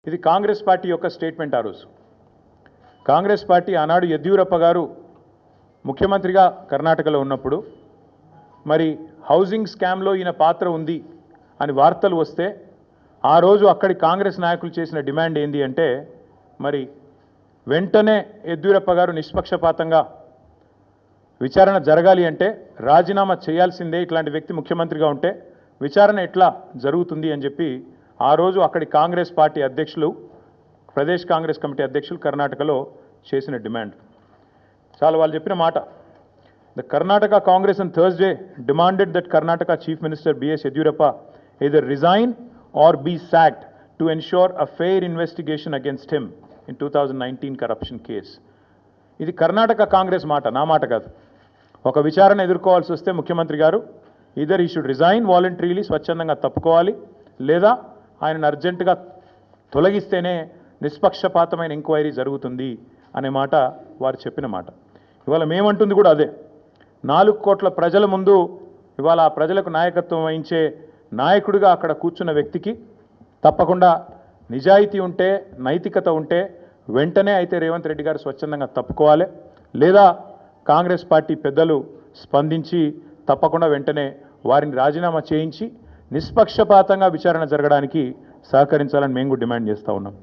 ఇది కాంగ్రెస్ పార్టీ యొక్క స్టేట్మెంట్. ఆ రోజు కాంగ్రెస్ పార్టీ ఆనాడు యెద్యూరప్ప గారు ముఖ్యమంత్రిగా కర్ణాటకలో ఉన్నప్పుడు మరి హౌసింగ్ స్కామ్లో ఈయన పాత్ర ఉంది అని వార్తలు వస్తే ఆ రోజు అక్కడి కాంగ్రెస్ నాయకులు చేసిన డిమాండ్ ఏంది అంటే మరి వెంటనే యెద్యూరప్ప గారు నిష్పక్షపాతంగా విచారణ జరగాలి అంటే రాజీనామా చేయాల్సిందే, ఇట్లాంటి వ్యక్తి ముఖ్యమంత్రిగా ఉంటే విచారణ ఎట్లా జరుగుతుంది అని చెప్పి ఆ రోజు అక్కడి కాంగ్రెస్ పార్టీ అధ్యక్షులు, ప్రదేశ్ కాంగ్రెస్ కమిటీ అధ్యక్షులు కర్ణాటకలో చేసిన డిమాండ్. చాలా వాళ్ళు చెప్పిన మాట. The Karnataka Congress on Thursday demanded that Karnataka Chief Minister B.S. Yediyurappa either resign or be sacked to ensure a fair investigation against him in 2019 corruption case. ఇది కర్ణాటక కాంగ్రెస్ మాట, నా మాట కాదు. ఒక విచారణ ఎదుర్కోవాల్సి వస్తే ముఖ్యమంత్రి గారు ఈదర్ ఈ షుడ్ రిజైన్ వాలంటరీలీ, స్వచ్ఛందంగా తప్పుకోవాలి, లేదా ఆయనను అర్జెంటుగా తొలగిస్తేనే నిష్పక్షపాతమైన ఎంక్వైరీ జరుగుతుంది అనే మాట వారు చెప్పిన మాట. ఇవాళ మేమంటుంది కూడా అదే. 4 కోట్ల ప్రజల ముందు ఇవాళ ఆ ప్రజలకు నాయకత్వం వహించే నాయకుడిగా అక్కడ కూర్చున్న వ్యక్తికి తప్పకుండా నిజాయితీ ఉంటే, నైతికత ఉంటే వెంటనే అయితే రేవంత్ రెడ్డి గారు స్వచ్ఛందంగా తప్పుకోవాలి, లేదా కాంగ్రెస్ పార్టీ పెద్దలు స్పందించి తప్పకుండా వెంటనే వారిని రాజీనామా చేయించి నిష్పక్షపాతంగా విచారణ జరగడానికి సహకరించాలని మేము కూడా డిమాండ్ చేస్తూ ఉన్నాం.